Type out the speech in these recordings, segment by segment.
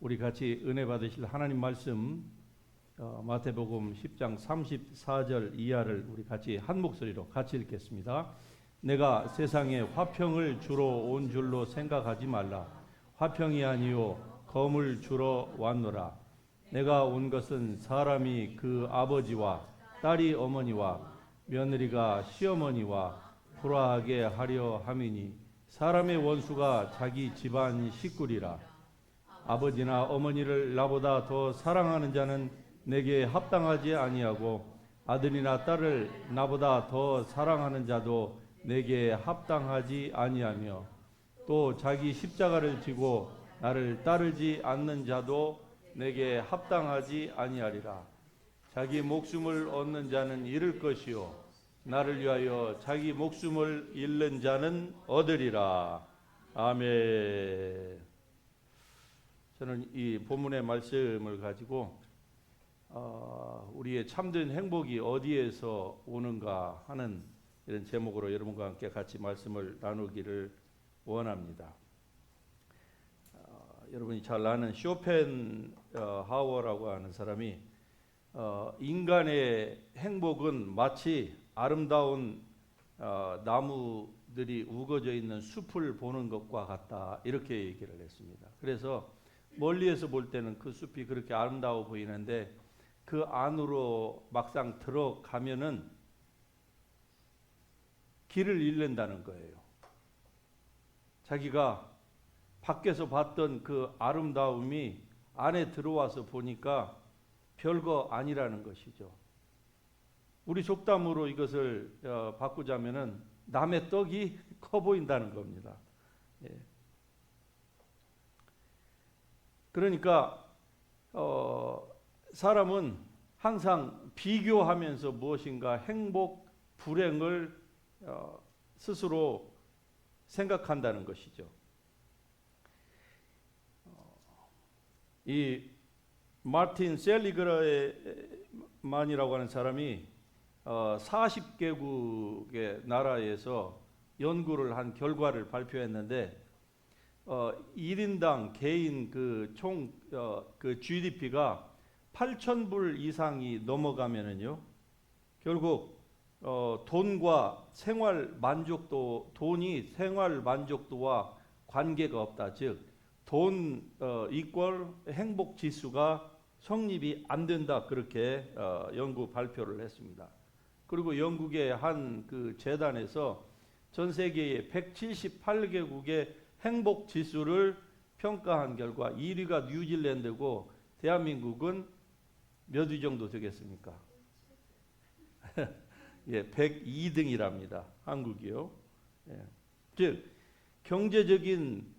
우리 같이 은혜 받으실 하나님 말씀 마태복음 10장 34절 이하를 우리 같이 한 목소리로 같이 읽겠습니다. 내가 세상에 화평을 주러 온 줄로 생각하지 말라. 화평이 아니요 검을 주러 왔노라. 내가 온 것은 사람이 그 아버지와 딸이 어머니와 며느리가 시어머니와 불화하게 하려 함이니 사람의 원수가 자기 집안 식구리라. 아버지나 어머니를 나보다 더 사랑하는 자는 내게 합당하지 아니하고 아들이나 딸을 나보다 더 사랑하는 자도 내게 합당하지 아니하며 또 자기 십자가를 지고 나를 따르지 않는 자도 내게 합당하지 아니하리라. 자기 목숨을 얻는 자는 잃을 것이요 나를 위하여 자기 목숨을 잃는 자는 얻으리라. 아멘. 저는 이 본문의 말씀을 가지고 우리의 참된 행복이 어디에서 오는가 하는 이런 제목으로 여러분과 함께 같이 말씀을 나누기를 원합니다. 여러분이 잘 아는 쇼펜하우어라고 하는 사람이 인간의 행복은 마치 아름다운 나무들이 우거져 있는 숲을 보는 것과 같다, 이렇게 얘기를 했습니다. 그래서 멀리에서 볼 때는 그 숲이 그렇게 아름다워 보이는데 그 안으로 막상 들어가면은 길을 잃는다는 거예요. 자기가 밖에서 봤던 그 아름다움이 안에 들어와서 보니까 별거 아니라는 것이죠. 우리 속담으로 이것을 바꾸자면은 남의 떡이 커 보인다는 겁니다. 예. 그러니까 사람은 항상 비교하면서 무엇인가 행복, 불행을 스스로 생각한다는 것이죠. 이 마틴 셀리그만이라고 하는 사람이 40개국의 나라에서 연구를 한 결과를 발표했는데 1인당 개인 그 총 그 GDP가 8,000불 이상이 넘어가면은요, 결국 돈과 생활 만족도, 돈이 생활 만족도와 관계가 없다. 즉, 돈 이퀄 행복 지수가 성립이 안 된다. 그렇게 연구 발표를 했습니다. 그리고 영국의 한 그 재단에서 전 세계의 178개국의 행복 지수를 평가한 결과 1위가 뉴질랜드고 대한민국은 몇 위 정도 되겠습니까? 예, 102등이랍니다. 한국이요. 예. 즉 경제적인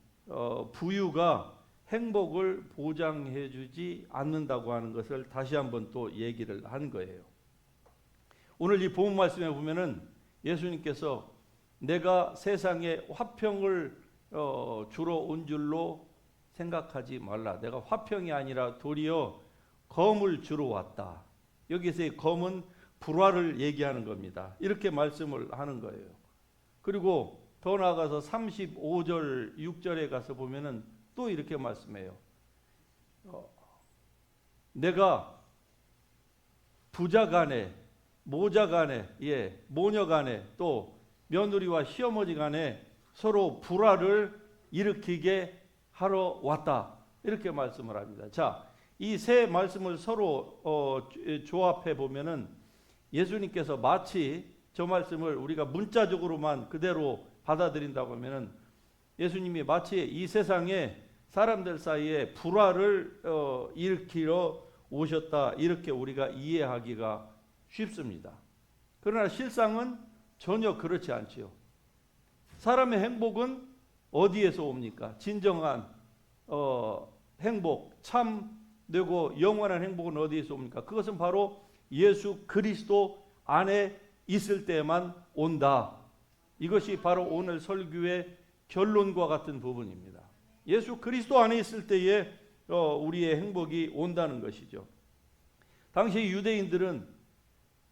부유가 행복을 보장해주지 않는다고 하는 것을 다시 한번 또 얘기를 한 거예요. 오늘 이 본문 말씀에 보면은 예수님께서 내가 세상에 화평을 주러 온 줄로 생각하지 말라. 내가 화평이 아니라 도리어 검을 주러 왔다. 여기서의 검은 불화를 얘기하는 겁니다. 이렇게 말씀을 하는 거예요. 그리고 더 나아가서 35절 6절에 가서 보면은 또 이렇게 말씀해요. 내가 부자 간에 모자 간에 모녀 간에 또 며느리와 시어머니 간에 서로 불화를 일으키게 하러 왔다. 이렇게 말씀을 합니다. 자, 이 세 말씀을 서로 조합해 보면은 예수님께서 마치 저 말씀을 우리가 문자적으로만 그대로 받아들인다고 하면은 예수님이 마치 이 세상에 사람들 사이에 불화를 일으키러 오셨다, 이렇게 우리가 이해하기가 쉽습니다. 그러나 실상은 전혀 그렇지 않지요. 사람의 행복은 어디에서 옵니까? 진정한 행복, 참되고 영원한 행복은 어디에서 옵니까? 그것은 바로 예수 그리스도 안에 있을 때만 온다. 이것이 바로 오늘 설교의 결론과 같은 부분입니다. 예수 그리스도 안에 있을 때에 우리의 행복이 온다는 것이죠. 당시 유대인들은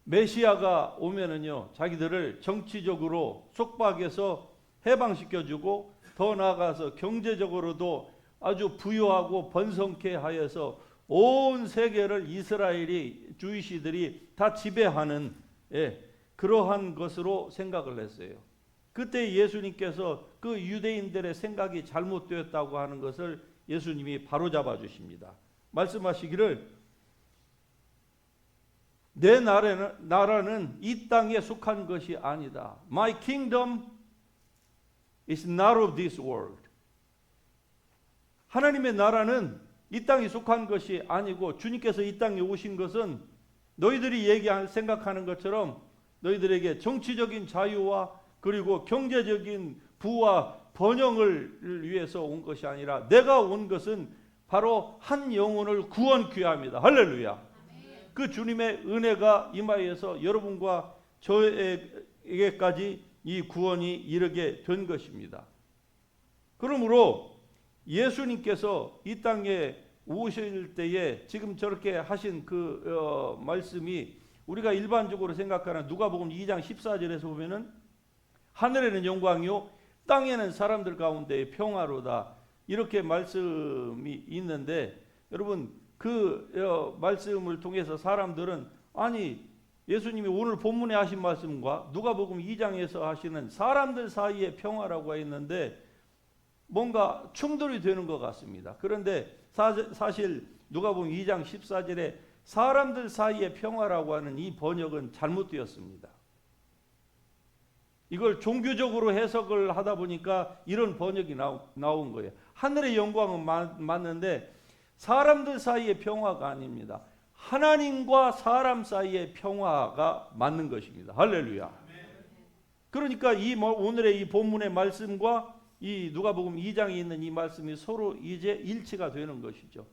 메시아가 오면은요, 자기들을 정치적으로 속박해서 해방시켜주고 더 나아가서 경제적으로도 아주 부유하고 번성케 하여서 온 세계를 이스라엘이 주이시들이 다 지배하는 그러한 것으로 생각을 했어요. 그때 예수님께서 그 유대인들의 생각이 잘못되었다고 하는 것을 예수님이 바로잡아 주십니다. 말씀하시기를 내 나라는 이 땅에 속한 것이 아니다. My kingdom is not of this world. 하나님의 나라는 이 땅에 속한 것이 아니고 주님께서 이 땅에 오신 것은 너희들이 생각하는 것처럼 너희들에게 정치적인 자유와 그리고 경제적인 부와 번영을 위해서 온 것이 아니라 내가 온 것은 바로 한 영혼을 구원 귀합니다. 할렐루야. 그 주님의 은혜가 임하여서 여러분과 저에게까지 이 구원이 이르게 된 것입니다. 그러므로 예수님께서 이 땅에 오실 때에 지금 저렇게 하신 그 말씀이 우리가 일반적으로 생각하는 누가복음 2장 14절에서 보면은 하늘에는 영광이요 땅에는 사람들 가운데 평화로다 이렇게 말씀이 있는데 여러분 그 말씀을 통해서 사람들은 아니 예수님이 오늘 본문에 하신 말씀과 누가복음 2장에서 하시는 사람들 사이의 평화라고 했는데 뭔가 충돌이 되는 것 같습니다. 그런데 사실 누가복음 2장 14절에 사람들 사이의 평화라고 하는 이 번역은 잘못되었습니다. 이걸 종교적으로 해석을 하다 보니까 이런 번역이 나온 거예요. 하늘의 영광은 맞는데 사람들 사이의 평화가 아닙니다. 하나님과 사람 사이의 평화가 맞는 것입니다. 할렐루야. 그러니까 오늘의 이 본문의 말씀과 이 누가복음 2장에 있는 이 말씀이 서로 이제 일치가 되는 것이죠.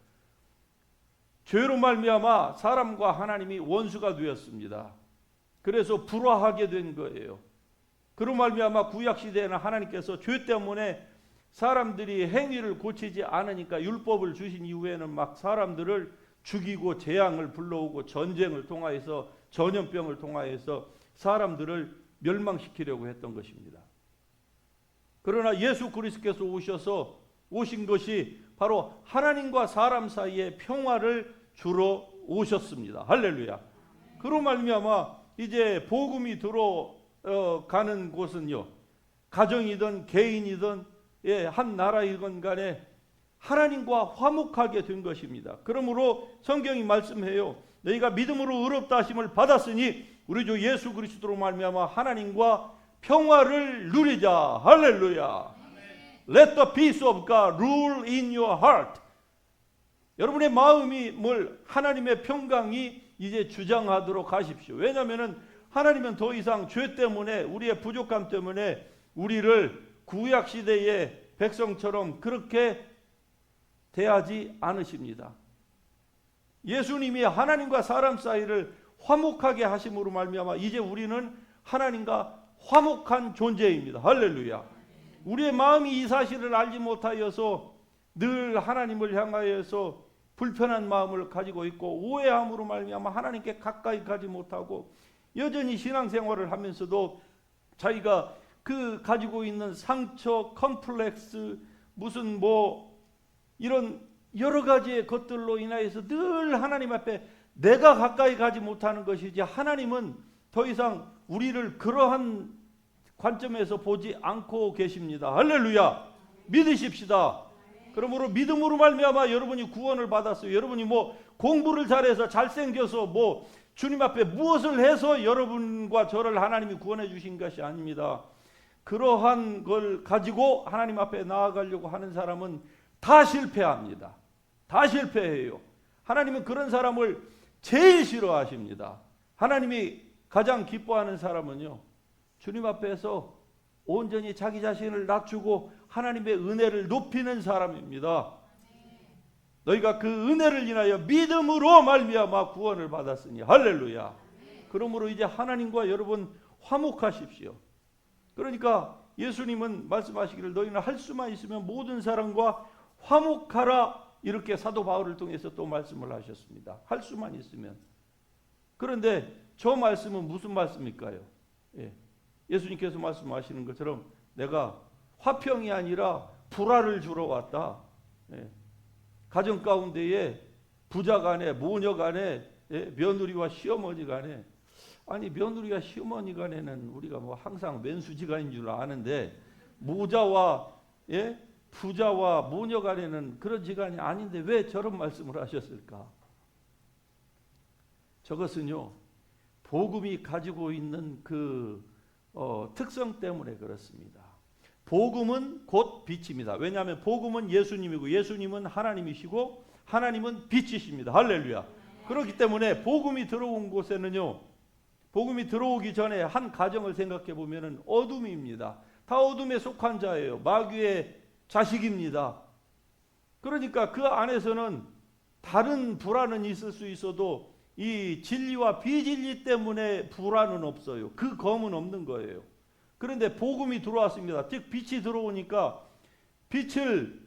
죄로 말미암아 사람과 하나님이 원수가 되었습니다. 그래서 불화하게 된 거예요. 그로 말미암아 구약 시대에는 하나님께서 죄 때문에 사람들이 행위를 고치지 않으니까 율법을 주신 이후에는 막 사람들을 죽이고 재앙을 불러오고 전쟁을 통하여서 전염병을 통하여서 사람들을 멸망시키려고 했던 것입니다. 그러나 예수 그리스도께서 오신 것이 바로 하나님과 사람 사이의 평화를 주러 오셨습니다. 할렐루야. 그로 말미암아 이제 복음이 들어가는 곳은요 가정이든 개인이든 한 나라이건 간에 하나님과 화목하게 된 것입니다. 그러므로 성경이 말씀해요. 너희가 믿음으로 의롭다 하심을 받았으니 우리 주 예수 그리스도로 말미암아 하나님과 평화를 누리자. 할렐루야. Let the peace of God rule in your heart. 여러분의 마음이 하나님의 평강이 이제 주장하도록 하십시오. 왜냐하면 하나님은 더 이상 죄 때문에 우리의 부족함 때문에 우리를 구약 시대의 백성처럼 그렇게 대하지 않으십니다. 예수님이 하나님과 사람 사이를 화목하게 하심으로 말미암아 이제 우리는 하나님과 화목한 존재입니다. 할렐루야. 우리의 마음이 이 사실을 알지 못하여서 늘 하나님을 향하여서 불편한 마음을 가지고 있고 오해함으로 말미암아 하나님께 가까이 가지 못하고 여전히 신앙생활을 하면서도 자기가 그 가지고 있는 상처, 컴플렉스, 무슨 이런 여러 가지의 것들로 인하여서 늘 하나님 앞에 내가 가까이 가지 못하는 것이지 하나님은 더 이상 우리를 그러한 관점에서 보지 않고 계십니다. 할렐루야. 믿으십시다. 그러므로 믿음으로 말미암아 여러분이 구원을 받았어요. 여러분이 공부를 잘해서 잘생겨서 주님 앞에 무엇을 해서 여러분과 저를 하나님이 구원해 주신 것이 아닙니다. 그러한 걸 가지고 하나님 앞에 나아가려고 하는 사람은 다 실패합니다. 다 실패해요. 하나님은 그런 사람을 제일 싫어하십니다. 하나님이 가장 기뻐하는 사람은요 주님 앞에서 온전히 자기 자신을 낮추고 하나님의 은혜를 높이는 사람입니다. 너희가 그 은혜를 인하여 믿음으로 말미암아 구원을 받았으니 할렐루야. 그러므로 이제 하나님과 여러분 화목하십시오. 그러니까 예수님은 말씀하시기를 너희는 할 수만 있으면 모든 사람과 화목하라 이렇게 사도 바울을 통해서 또 말씀을 하셨습니다. 할 수만 있으면. 그런데 저 말씀은 무슨 말씀일까요? 예수님께서 말씀하시는 것처럼 내가 화평이 아니라 불화를 주러 왔다. 예. 가정 가운데에 부자 간에 모녀 간에 예, 며느리와 시어머니 간에 아니 며느리와 시어머니 간에는 우리가 뭐 항상 왼수지간인 줄 아는데 모자와 예? 부자와 모녀 간에는 그런 지간이 아닌데 왜 저런 말씀을 하셨을까? 저것은요 복음이 가지고 있는 그 특성 때문에 그렇습니다. 복음은 곧 빛입니다. 왜냐하면 복음은 예수님이고 예수님은 하나님이시고 하나님은 빛이십니다. 할렐루야. 그렇기 때문에 복음이 들어온 곳에는요, 복음이 들어오기 전에 한 가정을 생각해 보면은 어둠입니다. 다 어둠에 속한 자예요. 마귀의 자식입니다. 그러니까 그 안에서는 다른 불안은 있을 수 있어도 이 진리와 비진리 때문에 불안은 없어요. 그 검은 없는 거예요. 그런데 복음이 들어왔습니다. 즉 빛이 들어오니까 빛을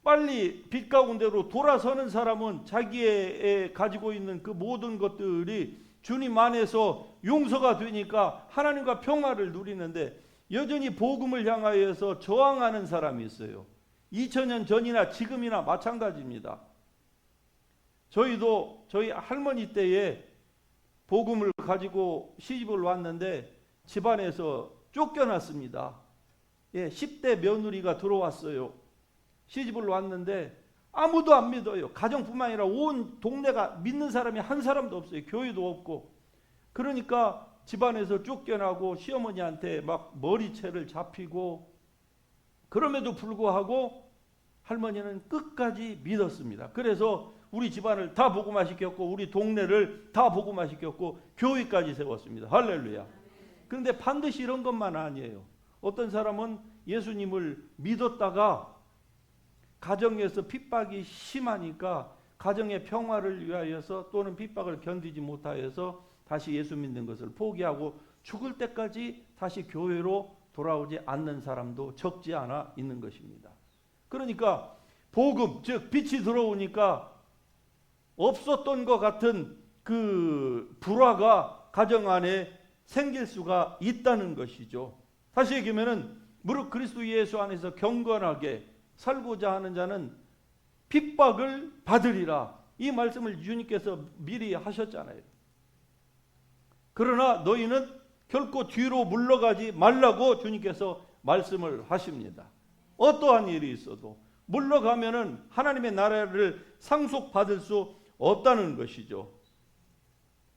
빨리 빛 가운데로 돌아서는 사람은 자기의 가지고 있는 그 모든 것들이 주님 안에서 용서가 되니까 하나님과 평화를 누리는데 여전히 복음을 향하여서 저항하는 사람이 있어요. 2000년 전이나 지금이나 마찬가지입니다. 저희도 저희 할머니 때에 복음을 가지고 시집을 왔는데 집안에서 쫓겨났습니다. 예, 10대 며느리가 들어왔어요. 시집을 왔는데 아무도 안 믿어요. 가정뿐만 아니라 온 동네가 믿는 사람이 한 사람도 없어요. 교회도 없고. 그러니까 집안에서 쫓겨나고 시어머니한테 막 머리채를 잡히고, 그럼에도 불구하고 할머니는 끝까지 믿었습니다. 그래서 우리 집안을 다 복음화시켰고 우리 동네를 다 복음화시켰고 교회까지 세웠습니다. 할렐루야. 그런데 반드시 이런 것만 아니에요. 어떤 사람은 예수님을 믿었다가 가정에서 핍박이 심하니까 가정의 평화를 위하여서 또는 핍박을 견디지 못하여서 다시 예수 믿는 것을 포기하고 죽을 때까지 다시 교회로 돌아오지 않는 사람도 적지 않아 있는 것입니다. 그러니까 복음, 즉 빛이 들어오니까 없었던 것 같은 그 불화가 가정 안에 생길 수가 있다는 것이죠. 다시 얘기하면은 무릇 그리스도 예수 안에서 경건하게 살고자 하는 자는 핍박을 받으리라. 이 말씀을 주님께서 미리 하셨잖아요. 그러나 너희는 결코 뒤로 물러가지 말라고 주님께서 말씀을 하십니다. 어떠한 일이 있어도 물러가면은 하나님의 나라를 상속받을 수 없다는 것이죠.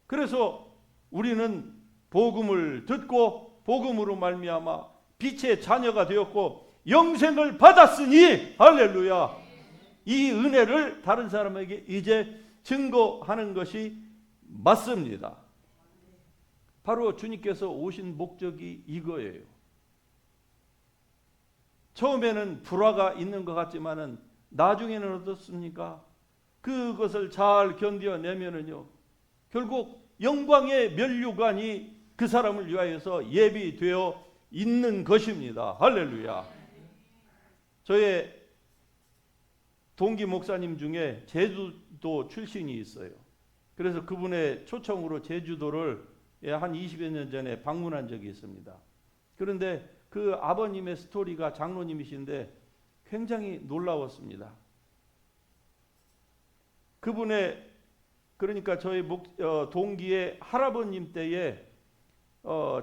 그래서 우리는 복음을 듣고 복음으로 말미암아 빛의 자녀가 되었고 영생을 받았으니 할렐루야. 이 은혜를 다른 사람에게 이제 증거하는 것이 맞습니다. 바로 주님께서 오신 목적이 이거예요. 처음에는 불화가 있는 것 같지만은 나중에는 어떻습니까? 그것을 잘 견뎌내면은요, 결국 영광의 면류관이 그 사람을 위하여서 예비되어 있는 것입니다. 할렐루야. 저의 동기 목사님 중에 제주도 출신이 있어요. 그래서 그분의 초청으로 제주도를 한 20여 년 전에 방문한 적이 있습니다. 그런데 그 아버님의 스토리가 장로님이신데 굉장히 놀라웠습니다. 그분의, 그러니까 저희 동기의 할아버님 때에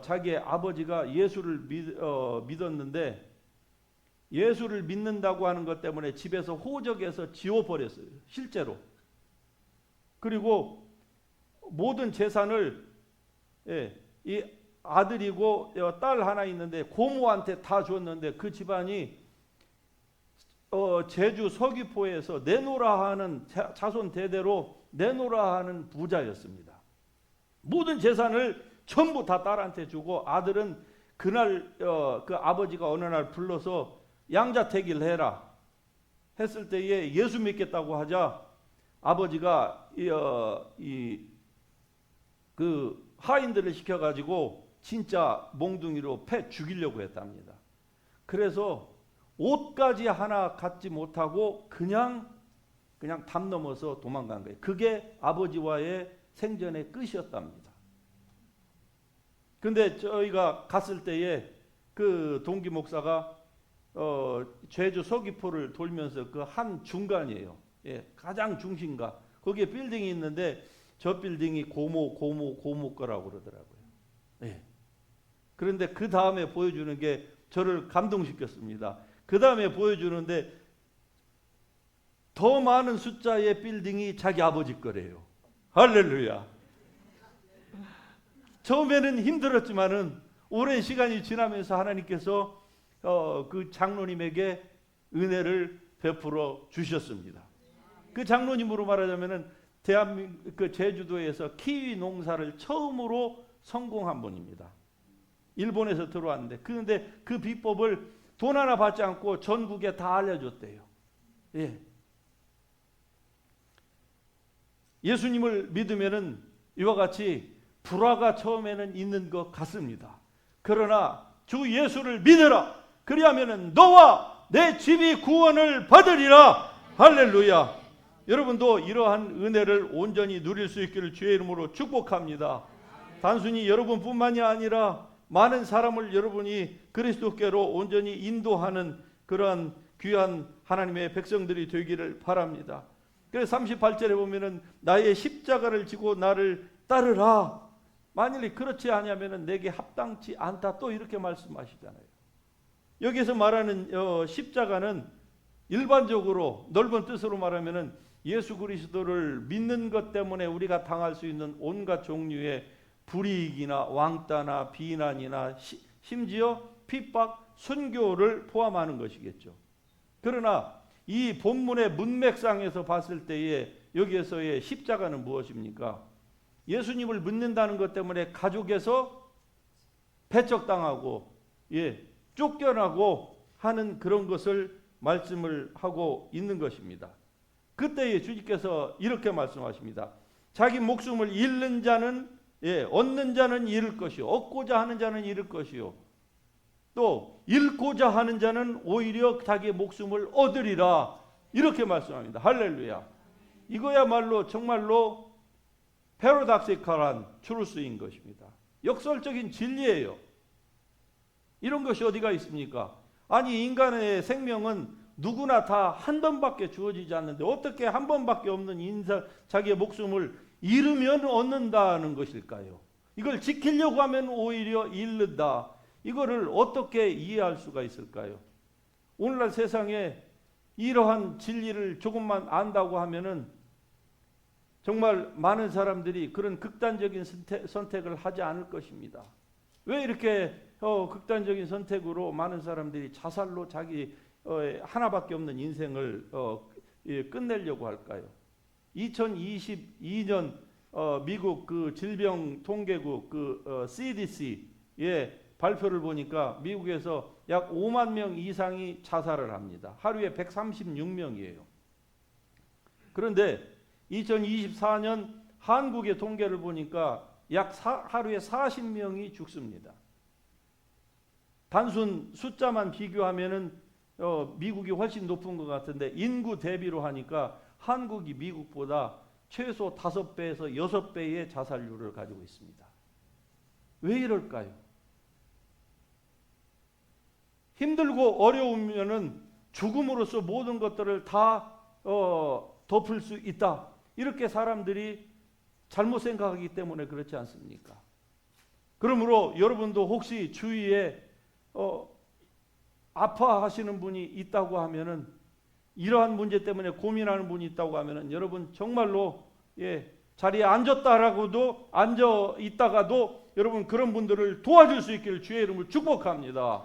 자기의 아버지가 예수를 믿었는데 예수를 믿는다고 하는 것 때문에 집에서 호적에서 지워버렸어요. 실제로. 그리고 모든 재산을 이 아들이고 딸 하나 있는데 고모한테 다 줬는데 그 집안이 제주 서귀포에서 내노라 하는 자손 대대로 내노라 하는 부자였습니다. 모든 재산을 전부 다 딸한테 주고 아들은 그날 그 아버지가 어느 날 불러서 양자택일 해라 했을 때에 예수 믿겠다고 하자 아버지가 그 하인들을 시켜가지고 진짜 몽둥이로 패 죽이려고 했답니다. 그래서 옷까지 하나 갖지 못하고 그냥 담 넘어서 도망간 거예요. 그게 아버지와의 생전의 끝이었답니다. 근데 저희가 갔을 때에 그 동기 목사가 제주 서귀포를 돌면서 그 한 중간이에요. 예, 가장 중심가. 거기에 빌딩이 있는데 저 빌딩이 고모 거라고 그러더라고요. 예. 그런데 그 다음에 보여주는 게 저를 감동시켰습니다. 그 다음에 보여주는데 더 많은 숫자의 빌딩이 자기 아버지 거래요. 할렐루야. 처음에는 힘들었지만은 오랜 시간이 지나면서 하나님께서 그 장로님에게 은혜를 베풀어 주셨습니다. 그 장로님으로 말하자면은 대한민국 그 제주도에서 키위 농사를 처음으로 성공한 분입니다. 일본에서 들어왔는데 그런데 그 비법을 돈 하나 받지 않고 전국에 다 알려줬대요. 예. 예수님을 믿으면은 이와 같이 불화가 처음에는 있는 것 같습니다. 그러나 주 예수를 믿어라. 그리하면은 너와 내 집이 구원을 받으리라. 할렐루야. 여러분도 이러한 은혜를 온전히 누릴 수 있기를 주의 이름으로 축복합니다. 단순히 여러분뿐만이 아니라 많은 사람을 여러분이 그리스도께로 온전히 인도하는 그러한 귀한 하나님의 백성들이 되기를 바랍니다. 그래서 38절에 보면은 나의 십자가를 지고 나를 따르라. 만일 그렇지 않으면 내게 합당치 않다. 또 이렇게 말씀하시잖아요. 여기서 말하는 십자가는 일반적으로 넓은 뜻으로 말하면은 예수 그리스도를 믿는 것 때문에 우리가 당할 수 있는 온갖 종류의 불이익이나 왕따나 비난이나 심지어 핍박, 순교를 포함하는 것이겠죠. 그러나 이 본문의 문맥상에서 봤을 때에 여기에서의 십자가는 무엇입니까? 예수님을 믿는다는 것 때문에 가족에서 배척당하고 쫓겨나고 하는 그런 것을 말씀을 하고 있는 것입니다. 그때에 주님께서 이렇게 말씀하십니다. 자기 목숨을 잃는 자는 얻는 자는 잃을 것이요 얻고자 하는 자는 잃을 것이요 또 잃고자 하는 자는 오히려 자기의 목숨을 얻으리라. 이렇게 말씀합니다. 할렐루야. 이거야말로 정말로 패러닥시컬한 트루스인 것입니다. 역설적인 진리예요. 이런 것이 어디가 있습니까? 아니 인간의 생명은 누구나 다 한 번밖에 주어지지 않는데 어떻게 한 번밖에 없는 인생 자기의 목숨을 잃으면 얻는다는 것일까요? 이걸 지키려고 하면 오히려 잃는다. 이거를 어떻게 이해할 수가 있을까요? 오늘날 세상에 이러한 진리를 조금만 안다고 하면은 정말 많은 사람들이 그런 극단적인 선택을 하지 않을 것입니다. 왜 이렇게 극단적인 선택으로 많은 사람들이 자살로 자기 하나밖에 없는 인생을 끝내려고 할까요? 2022년 미국 그 질병 통계국 그 CDC의 발표를 보니까 미국에서 약 5만 명 이상이 자살을 합니다. 하루에 136명이에요. 그런데 2024년 한국의 통계를 보니까 약 하루에 40명이 죽습니다. 단순 숫자만 비교하면은 미국이 훨씬 높은 것 같은데 인구 대비로 하니까 한국이 미국보다 최소 5배에서 6배의 자살률을 가지고 있습니다. 왜 이럴까요? 힘들고 어려우면은 죽음으로써 모든 것들을 다 덮을 수 있다. 이렇게 사람들이 잘못 생각하기 때문에 그렇지 않습니까? 그러므로 여러분도 혹시 주위에 아파하시는 분이 있다고 하면은 이러한 문제 때문에 고민하는 분이 있다고 하면은 여러분 정말로 자리에 앉았다라고도 앉아 있다가도 여러분 그런 분들을 도와줄 수 있기를 주의 이름으로 축복합니다.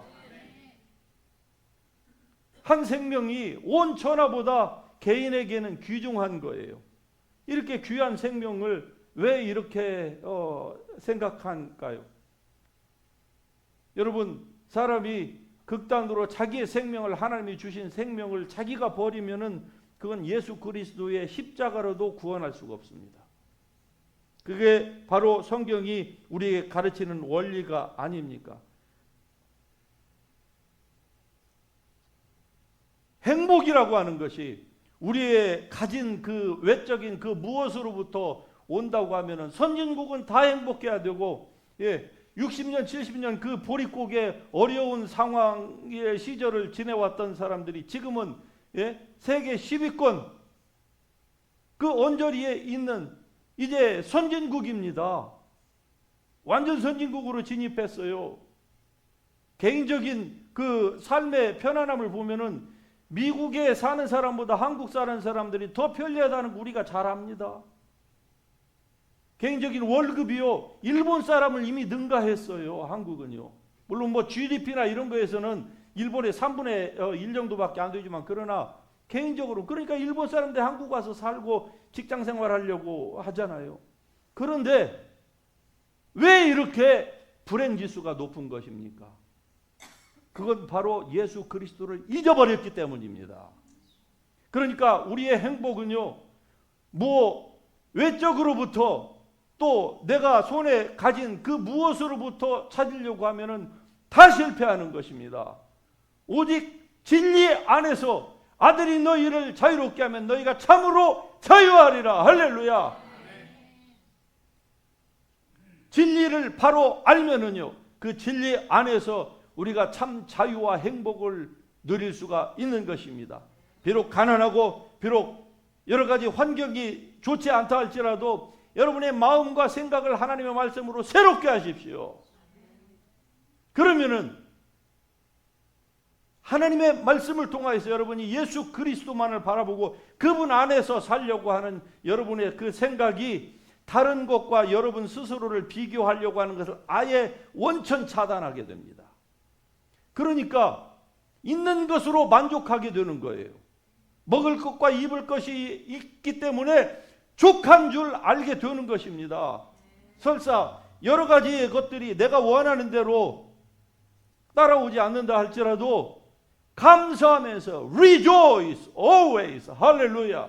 한 생명이 온 천하보다 개인에게는 귀중한 거예요. 이렇게 귀한 생명을 왜 이렇게 생각할까요? 여러분 사람이 극단으로 자기의 생명을 하나님이 주신 생명을 자기가 버리면은 그건 예수 그리스도의 십자가로도 구원할 수가 없습니다. 그게 바로 성경이 우리에게 가르치는 원리가 아닙니까? 행복이라고 하는 것이 우리의 가진 그 외적인 그 무엇으로부터 온다고 하면은 선진국은 다 행복해야 되고 60년, 70년 그 보릿고개 어려운 상황의 시절을 지내왔던 사람들이 지금은 세계 10위권 그 언저리에 있는 이제 선진국입니다. 완전 선진국으로 진입했어요. 개인적인 그 삶의 편안함을 보면은 미국에 사는 사람보다 한국 사는 사람들이 더 편리하다는 거 우리가 잘 압니다. 개인적인 월급이요, 일본 사람을 이미 능가했어요. 한국은요. 물론 뭐 GDP나 이런 거에서는 일본의 3분의 1 정도밖에 안 되지만, 그러나 개인적으로, 그러니까 일본 사람들 한국 와서 살고 직장 생활하려고 하잖아요. 그런데 왜 이렇게 불행 지수가 높은 것입니까? 그건 바로 예수 그리스도를 잊어버렸기 때문입니다. 그러니까 우리의 행복은요, 뭐 외적으로부터 또 내가 손에 가진 그 무엇으로부터 찾으려고 하면은 다 실패하는 것입니다. 오직 진리 안에서 아들이 너희를 자유롭게 하면 너희가 참으로 자유하리라. 할렐루야. 진리를 바로 알면은요, 그 진리 안에서 우리가 참 자유와 행복을 누릴 수가 있는 것입니다. 비록 가난하고 비록 여러 가지 환경이 좋지 않다 할지라도 여러분의 마음과 생각을 하나님의 말씀으로 새롭게 하십시오. 그러면은 하나님의 말씀을 통하여서 여러분이 예수 그리스도만을 바라보고 그분 안에서 살려고 하는 여러분의 그 생각이 다른 것과 여러분 스스로를 비교하려고 하는 것을 아예 원천 차단하게 됩니다. 그러니까 있는 것으로 만족하게 되는 거예요. 먹을 것과 입을 것이 있기 때문에 족한 줄 알게 되는 것입니다. 설사 여러 가지 것들이 내가 원하는 대로 따라오지 않는다 할지라도 감사하면서 rejoice always. 할렐루야.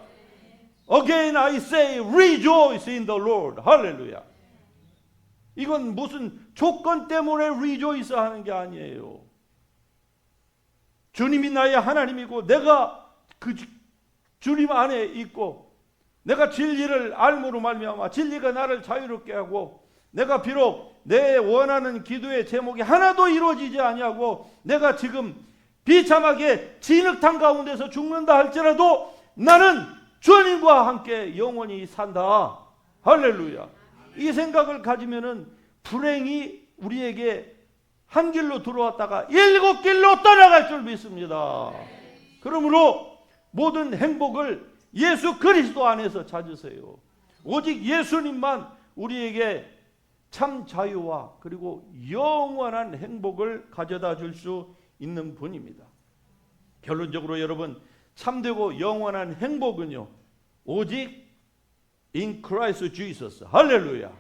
Again I say rejoice in the Lord. 할렐루야. 이건 무슨 조건 때문에 rejoice 하는 게 아니에요. 주님이 나의 하나님이고 내가 그 주님 안에 있고 내가 진리를 알므로 말미암아 진리가 나를 자유롭게 하고 내가 비록 내 원하는 기도의 제목이 하나도 이루어지지 아니하고 내가 지금 비참하게 진흙탕 가운데서 죽는다 할지라도 나는 주님과 함께 영원히 산다. 할렐루야. 이 생각을 가지면은 불행이 우리에게 한 길로 들어왔다가 7길로 떠나갈 줄 믿습니다. 그러므로 모든 행복을 예수 그리스도 안에서 찾으세요. 오직 예수님만 우리에게 참 자유와 그리고 영원한 행복을 가져다 줄 수 있는 분입니다. 결론적으로 여러분, 참되고 영원한 행복은요, 오직 in Christ Jesus. 할렐루야.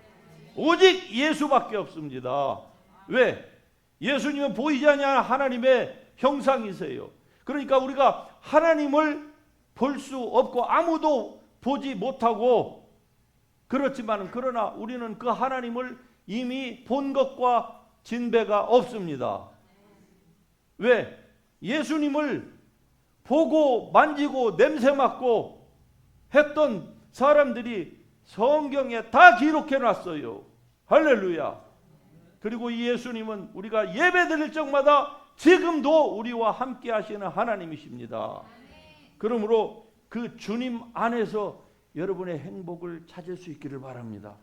오직 예수밖에 없습니다. 왜? 예수님은 보이지 않는 하나님의 형상이세요. 그러니까 우리가 하나님을 볼 수 없고 아무도 보지 못하고 그렇지만 그러나 우리는 그 하나님을 이미 본 것과 진배가 없습니다. 왜? 예수님을 보고 만지고 냄새 맡고 했던 사람들이 성경에 다 기록해 놨어요. 할렐루야. 그리고 이 예수님은 우리가 예배 드릴 적마다 지금도 우리와 함께 하시는 하나님이십니다. 그러므로 그 주님 안에서 여러분의 행복을 찾을 수 있기를 바랍니다.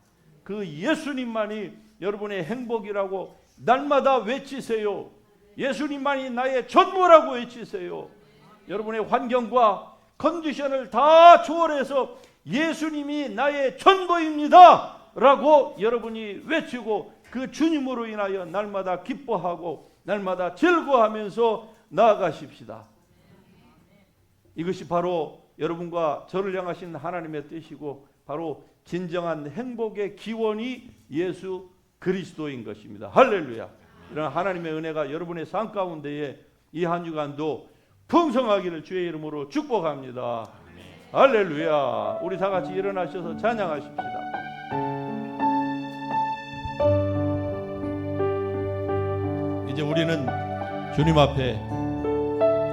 그 예수님만이 여러분의 행복이라고 날마다 외치세요. 예수님만이 나의 전부라고 외치세요. 여러분의 환경과 컨디션을 다 초월해서 예수님이 나의 전부입니다 라고 여러분이 외치고 그 주님으로 인하여 날마다 기뻐하고 날마다 즐거워하면서 나아가십시다. 이것이 바로 여러분과 저를 향하신 하나님의 뜻이고 바로 진정한 행복의 기원이 예수 그리스도인 것입니다. 할렐루야. 이런 하나님의 은혜가 여러분의 삶 가운데에 이 한 주간도 풍성하기를 주의 이름으로 축복합니다. 할렐루야. 우리 다 같이 일어나셔서 찬양하십시다. 이제 우리는 주님 앞에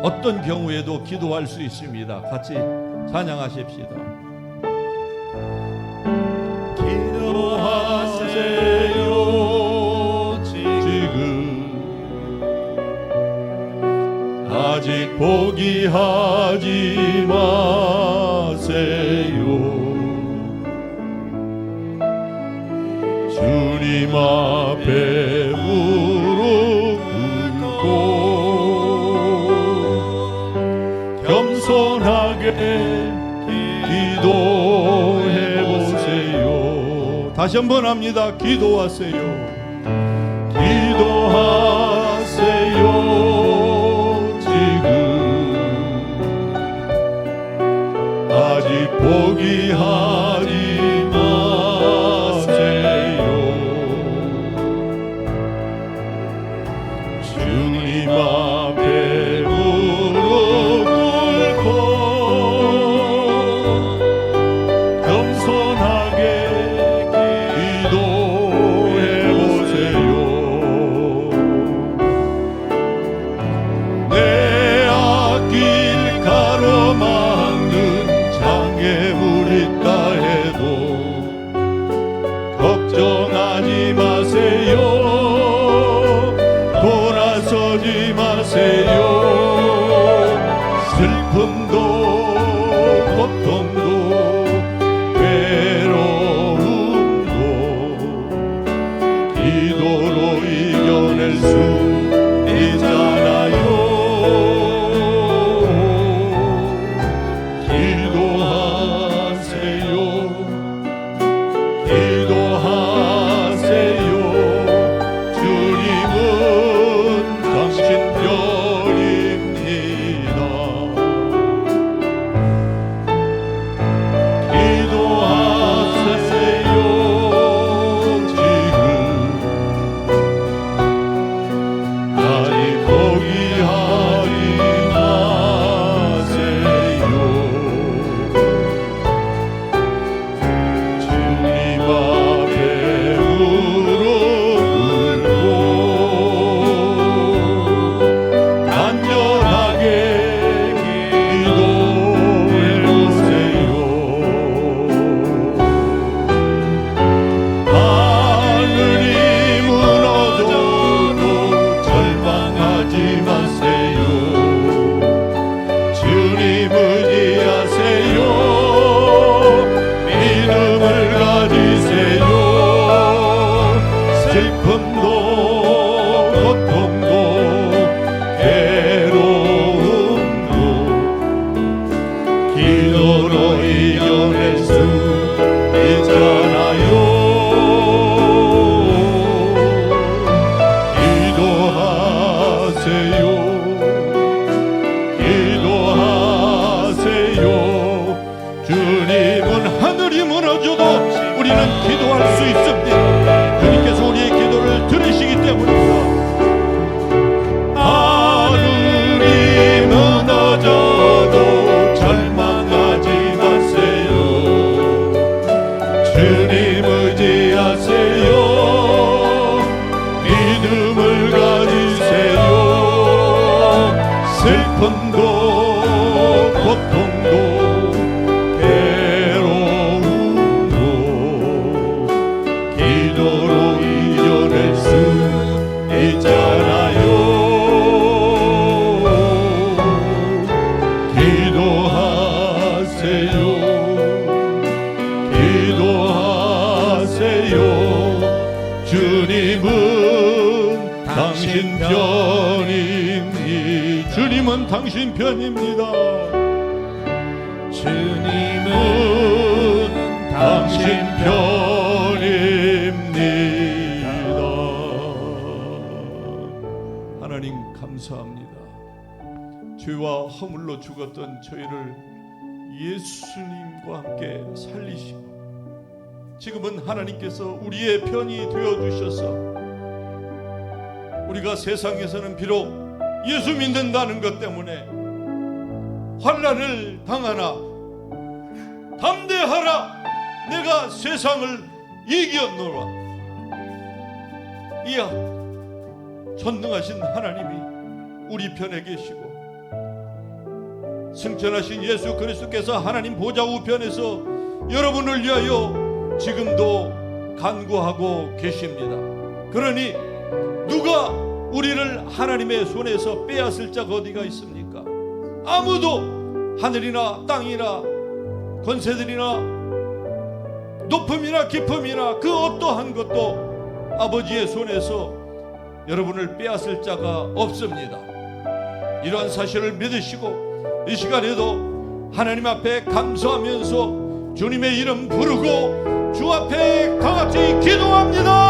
어떤 경우에도 기도할 수 있습니다. 같이 찬양하십시다. 기도하세요 포기하지 마세요. 주님 앞에 무릎 꿇고 겸손하게 기도해 보세요. 다시 한번 합니다. 기도하세요. 기도하세요. 지금 아직 포기하지 마세요. 주님 앞에 무릎 꿇고 겸손하게 기도해 보세요. 내 앞길 가로막는 장애물이 있다 해도 걱정하지 마세요. 돌아서지 마세요. 슬픔도 고통도 외로움도 기도로 이겨낼 수 있잖아요. 기도하세요. 기도하세요. 주님은 당신 편입니다. 기도하세요. 지금 아직 포기하지 마세요. 주님 앞에 무릎 꿇고 간절하게 기도해 보세요. 하늘이 무너져도 절망하지 마세요. 주님 의지하세요. 믿음을 가지세요. 슬픔도 고통도 괴로움도 기도로 이겨낼 수 있잖아요. 기도하세요. 기도하세요. 주님은 하늘이 무너져도 우리는 기도할 수 있습니다. 주님께서 우리의 기도를 들으시기 때문입니다. 하늘이 무너져도 절망하지 마세요. 주님 의지하세요. 믿음을 가지세요. 슬픔도 고통도 괴로움도 기도로 이겨낼 수 있잖아요. 기도하세요. 기도하세요. 주님은 당신 편입니다. 주님은 당신 편입니다. 주님은 당신 편입니다. 하나님 감사합니다. 죄와 허물로 죽었던 저희를 예수님과 함께 살리시고 지금은 하나님께서 우리의 편이 되어주셔서 우리가 세상에서는 비록 예수 믿는다는 것 때문에 환난을 당하나 담대하라 내가 세상을 이겼노라. 이야 전능하신 하나님이 우리 편에 계시고 승천하신 예수 그리스도께서 하나님 보좌 우편에서 여러분을 위하여 지금도 간구하고 계십니다. 그러니 누가 우리를 하나님의 손에서 빼앗을 자가 어디가 있습니까? 아무도 하늘이나 땅이나 권세들이나 높음이나 깊음이나 그 어떠한 것도 아버지의 손에서 여러분을 빼앗을 자가 없습니다. 이러한 사실을 믿으시고 이 시간에도 하나님 앞에 감사하면서 주님의 이름 부르고 주 앞에 다 같이 기도합니다.